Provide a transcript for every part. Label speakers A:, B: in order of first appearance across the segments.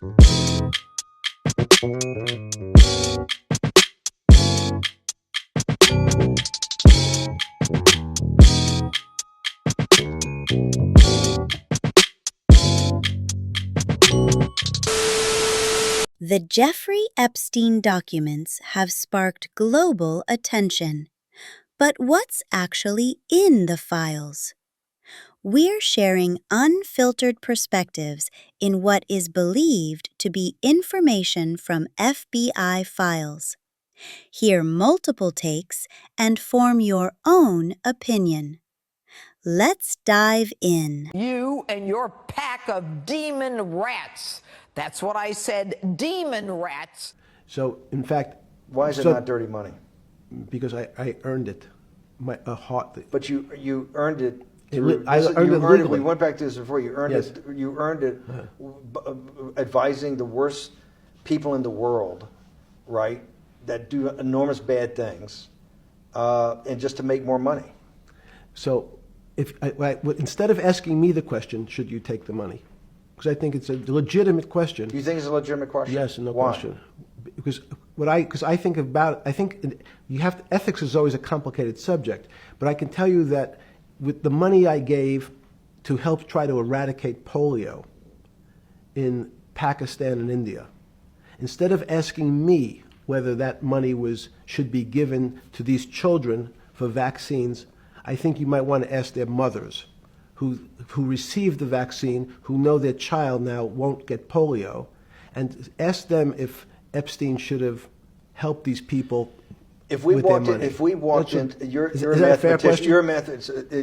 A: The Jeffrey Epstein documents have sparked global attention. But what's actually in the files? We're sharing unfiltered perspectives in what is believed to be information from FBI files. Hear multiple takes and form your own opinion. Let's dive in.
B: You and your pack of demon rats. That's what I said, demon rats.
C: So, in fact...
D: Why is it not dirty money?
C: Because I earned it.
D: But you earned it.
C: I earned it legally.
D: We went back to this before. You earned it. You earned it advising the worst people in the world, right? That do enormous bad things, and just to make more money.
C: So, instead of asking me the question, should you take the money? Because I think it's a legitimate question.
D: You think it's a legitimate question?
C: Yes, no
D: Why?
C: question. Because I think about, ethics is always a complicated subject, but I can tell you that with the money I gave to help try to eradicate polio in Pakistan and India, instead of asking me whether that money should be given to these children for vaccines, I think you might want to ask their mothers who received the vaccine, who know their child now won't get polio, and ask them if Epstein should have helped these people. You're a mathematician.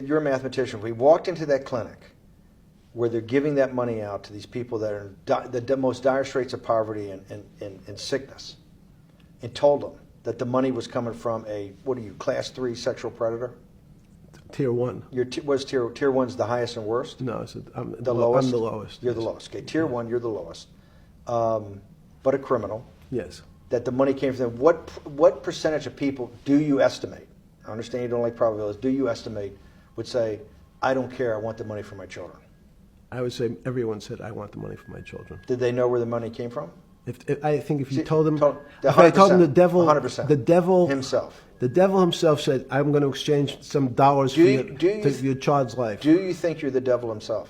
D: You're a mathematician. We walked into that clinic where they're giving that money out to these people that are in the most dire straits of poverty and sickness, and told them that the money was coming from class 3 sexual predator?
C: Tier 1.
D: Tier 1's the highest and worst?
C: No,
D: the lowest?
C: I'm the lowest.
D: You're the lowest. Okay, Tier 1, you're the lowest. But a criminal.
C: Yes.
D: That the money came from them. What percentage of people do you estimate? I understand you don't like probabilities. Do you estimate would say, I don't care, I want the money for my children?
C: I would say everyone said, I want the money for my children.
D: Did they know where the money came from?
C: I think if you told them,
D: if I told them
C: the devil,
D: 100%.
C: the devil
D: himself.
C: The devil himself said, I'm going to exchange some dollars for your child's life.
D: Do you think you're the devil himself?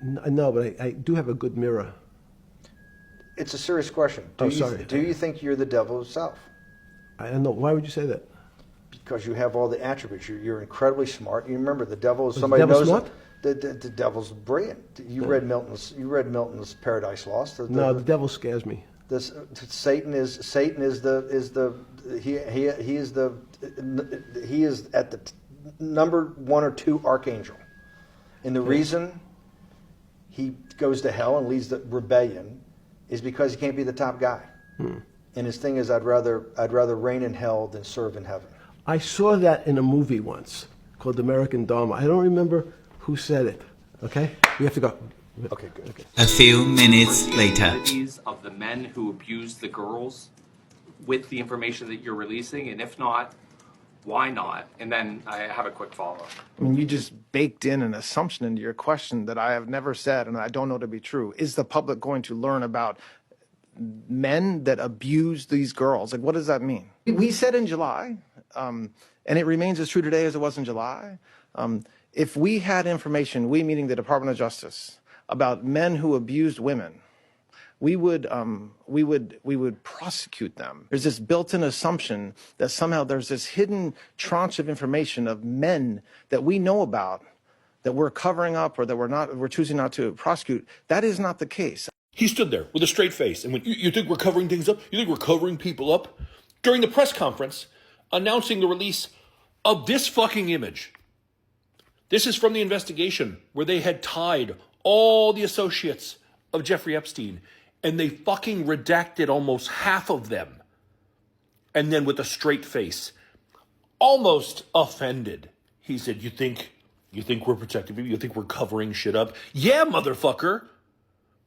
C: No, but I do have a good mirror.
D: It's a serious question. Do you think you're the devil himself?
C: I don't know. Why would you say that?
D: Because you have all the attributes. You're incredibly smart. You remember, the devil is somebody who knows
C: smart?
D: The devil's brilliant. You read Milton's Paradise Lost.
C: No, the devil scares me.
D: Satan is at the number 1 or 2 archangel, and the reason he goes to hell and leads the rebellion is because he can't be the top guy. And his thing is, I'd rather reign in hell than serve in heaven.
C: I saw that in a movie once called American Dharma. I don't remember who said it. Okay, we have to go.
D: Okay, good. Okay.
E: A few minutes later.
F: Of the men who abused the girls with the information that you're releasing, and if not, why not? And then I have a quick follow-up.
G: I mean, you just baked in an assumption into your question that I have never said and I don't know to be true. Is the public going to learn about men that abuse these girls? Like, what does that mean? We said in July, and it remains as true today as it was in July, if we had information, we meaning the Department of Justice, about men who abused women, we would prosecute them. There's this built-in assumption that somehow there's this hidden tranche of information of men that we know about that we're covering up or that we're choosing not to prosecute. That is not the case.
H: He stood there with a straight face and went, you think we're covering things up? You think we're covering people up? During the press conference, announcing the release of this fucking image. This is from the investigation where they had tied all the associates of Jeffrey Epstein, and they fucking redacted almost half of them. And then with a straight face, almost offended, he said, you think we're protecting people? You think we're covering shit up? Yeah, motherfucker,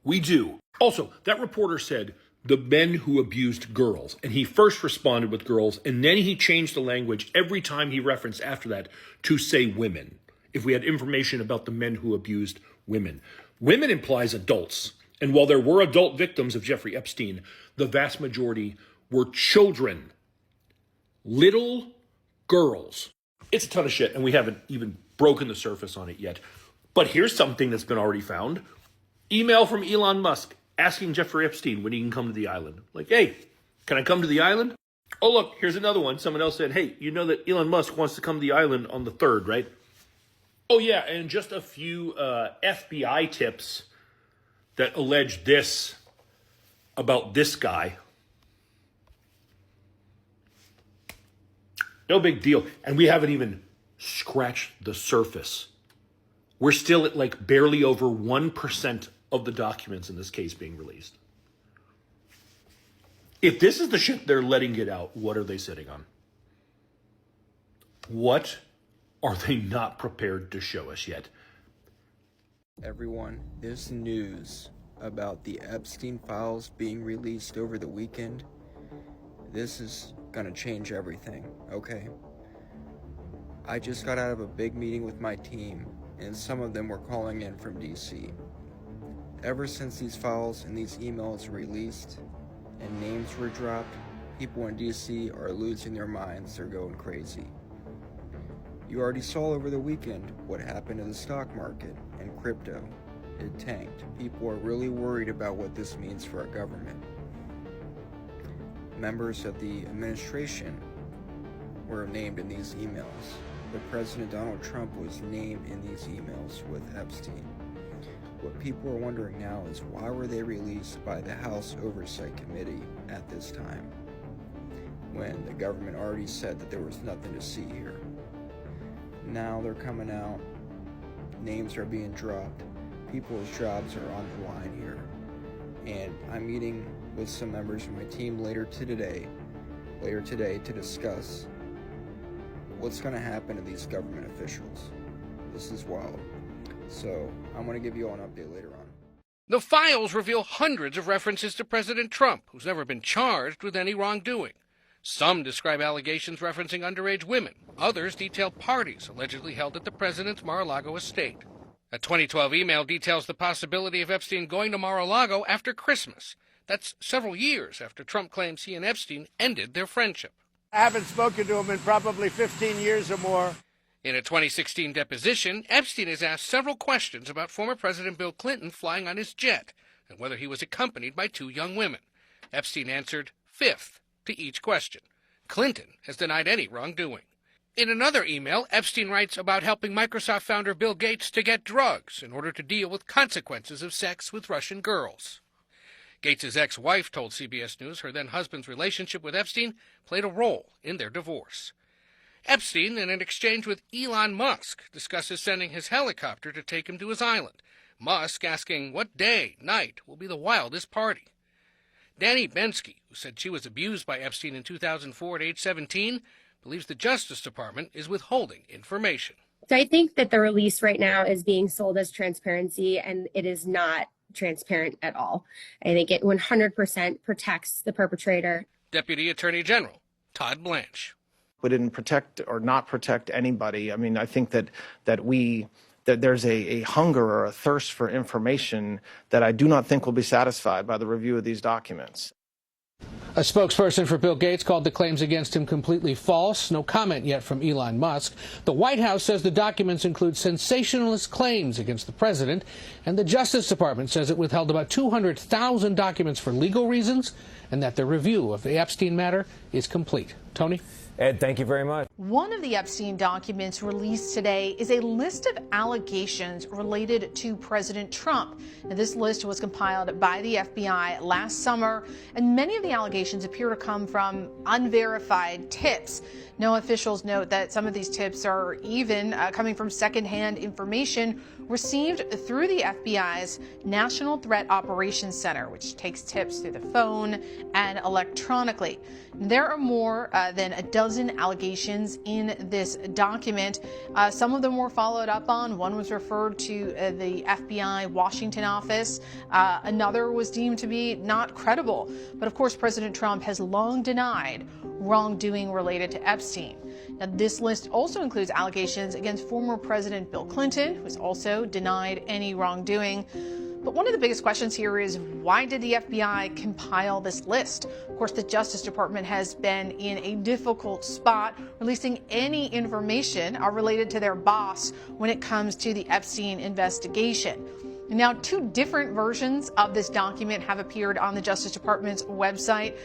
H: we do. Also, that reporter said the men who abused girls, and he first responded with girls, and then he changed the language every time he referenced after that to say women. If we had information about the men who abused women. Women implies adults. And while there were adult victims of Jeffrey Epstein, the vast majority were children, little girls. It's a ton of shit, and we haven't even broken the surface on it yet. But here's something that's been already found. Email from Elon Musk asking Jeffrey Epstein when he can come to the island. Like, hey, can I come to the island? Oh, look, here's another one. Someone else said, hey, you know that Elon Musk wants to come to the island on the 3rd, right? Oh, yeah, and just a few FBI tips that allege this about this guy. No big deal. And we haven't even scratched the surface. We're still at like barely over 1% of the documents in this case being released. If this is the shit they're letting get out, what are they sitting on? What are they not prepared to show us yet?
I: Everyone, this news about the Epstein Files being released over the weekend, this is gonna change everything, okay? I just got out of a big meeting with my team, and some of them were calling in from DC. Ever since these files and these emails were released and names were dropped, people in DC are losing their minds, they're going crazy. You already saw over the weekend what happened to the stock market and crypto. It tanked. People are really worried about what this means for our government. Members of the administration were named in these emails. The President Donald Trump was named in these emails with Epstein. What people are wondering now is why were they released by the House Oversight Committee at this time, when the government already said that there was nothing to see here. Now they're coming out, names are being dropped, people's jobs are on the line here, and I'm meeting with some members of my team later today to discuss what's going to happen to these government officials. This is wild. So I'm going to give you all an update later on.
J: The files reveal hundreds of references to President Trump, who's never been charged with any wrongdoing. Some describe allegations referencing underage women. Others detail parties allegedly held at the president's Mar-a-Lago estate. A 2012 email details the possibility of Epstein going to Mar-a-Lago after Christmas. That's several years after Trump claims he and Epstein ended their friendship.
K: I haven't spoken to him in probably 15 years or more.
J: In a 2016 deposition, Epstein has asked several questions about former President Bill Clinton flying on his jet and whether he was accompanied by 2 young women. Epstein answered fifth to each question. Clinton has denied any wrongdoing. In another email, Epstein writes about helping Microsoft founder Bill Gates to get drugs in order to deal with consequences of sex with Russian girls. Gates' ex-wife told CBS News her then-husband's relationship with Epstein played a role in their divorce. Epstein, in an exchange with Elon Musk, discusses sending his helicopter to take him to his island. Musk asking what day, night, will be the wildest party. Danny Bensky, who said she was abused by Epstein in 2004 at age 17, believes the Justice Department is withholding information.
L: So I think that the release right now is being sold as transparency, and it is not transparent at all. I think it 100% protects the perpetrator.
J: Deputy Attorney General Todd Blanche.
G: We didn't protect or not protect anybody. I mean, I think that there's a hunger or a thirst for information that I do not think will be satisfied by the review of these documents.
M: A spokesperson for Bill Gates called the claims against him completely false. No comment yet from Elon Musk. The White House says the documents include sensationalist claims against the president, and the Justice Department says it withheld about 200,000 documents for legal reasons, and that the review of the Epstein matter is complete. Tony?
N: Ed, thank you very much.
O: One of the Epstein documents released today is a list of allegations related to President Trump. Now, this list was compiled by the FBI last summer, and many of the allegations appear to come from unverified tips. No officials note that some of these tips are even coming from secondhand information received through the FBI's National Threat Operations Center, which takes tips through the phone and electronically. There are more than a dozen allegations in this document. Some of them were followed up on. One was referred to the FBI Washington office. Another was deemed to be not credible. But of course, President Trump has long denied wrongdoing related to Epstein. Now, this list also includes allegations against former President Bill Clinton, who has also denied any wrongdoing. But one of the biggest questions here is, why did the FBI compile this list? Of course, the Justice Department has been in a difficult spot releasing any information related to their boss when it comes to the Epstein investigation. Now, two different versions of this document have appeared on the Justice Department's website.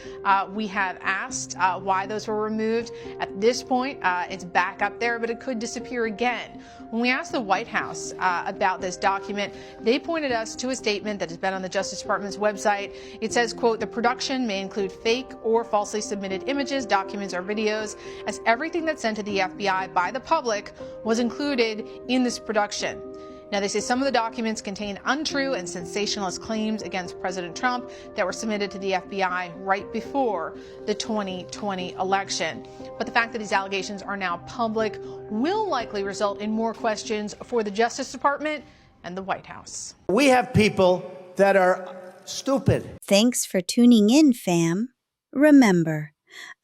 O: We have asked why those were removed. At this point, it's back up there, but it could disappear again. When we asked the White House about this document, they pointed us to a statement that has been on the Justice Department's website. It says, quote, "The production may include fake or falsely submitted images, documents, or videos, as everything that's sent to the FBI by the public was included in this production." Now, they say some of the documents contain untrue and sensationalist claims against President Trump that were submitted to the FBI right before the 2020 election. But the fact that these allegations are now public will likely result in more questions for the Justice Department and the White House.
K: We have people that are stupid.
A: Thanks for tuning in, fam. Remember,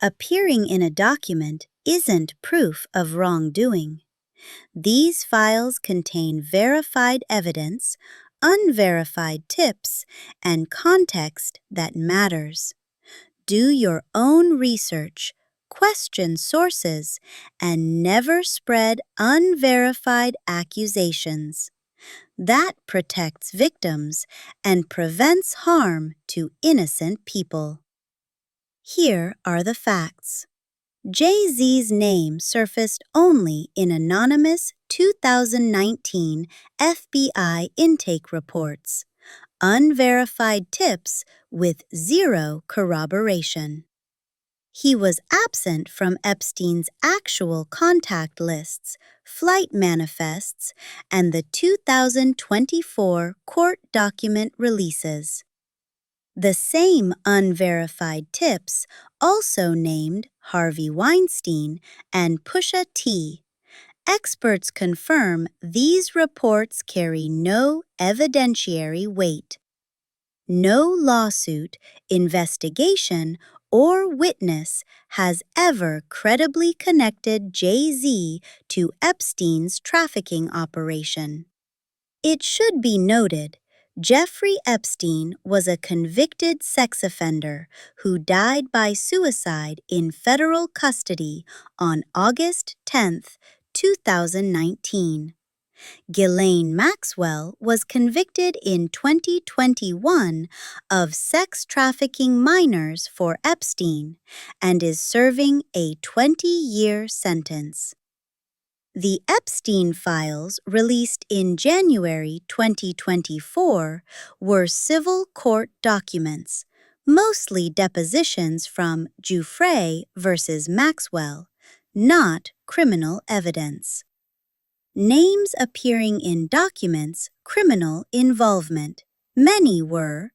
A: appearing in a document isn't proof of wrongdoing. These files contain verified evidence, unverified tips, and context that matters. Do your own research, question sources, and never spread unverified accusations. That protects victims and prevents harm to innocent people. Here are the facts. Jay-Z's name surfaced only in anonymous 2019 FBI intake reports, unverified tips with zero corroboration. He was absent from Epstein's actual contact lists, flight manifests, and the 2024 court document releases. The same unverified tips also named Harvey Weinstein and Pusha T. Experts confirm these reports carry no evidentiary weight. No lawsuit, investigation, or witness has ever credibly connected Jay-Z to Epstein's trafficking operation. It should be noted, Jeffrey Epstein was a convicted sex offender who died by suicide in federal custody on August 10, 2019. Ghislaine Maxwell was convicted in 2021 of sex trafficking minors for Epstein and is serving a 20-year sentence. The Epstein Files, released in January 2024, were civil court documents, mostly depositions from Giuffre versus Maxwell, not criminal evidence. Names appearing in documents, criminal involvement. Many were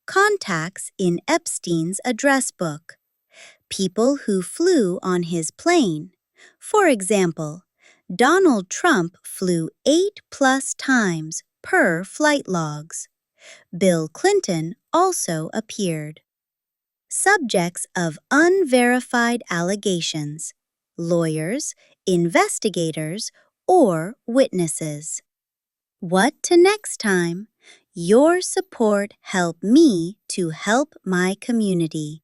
A: contacts in Epstein's address book, people who flew on his plane. For example, Donald Trump flew 8+ times per flight logs. Bill Clinton also appeared. Subjects of unverified allegations, lawyers, investigators, or witnesses. What to next time? Your support help me to help my community.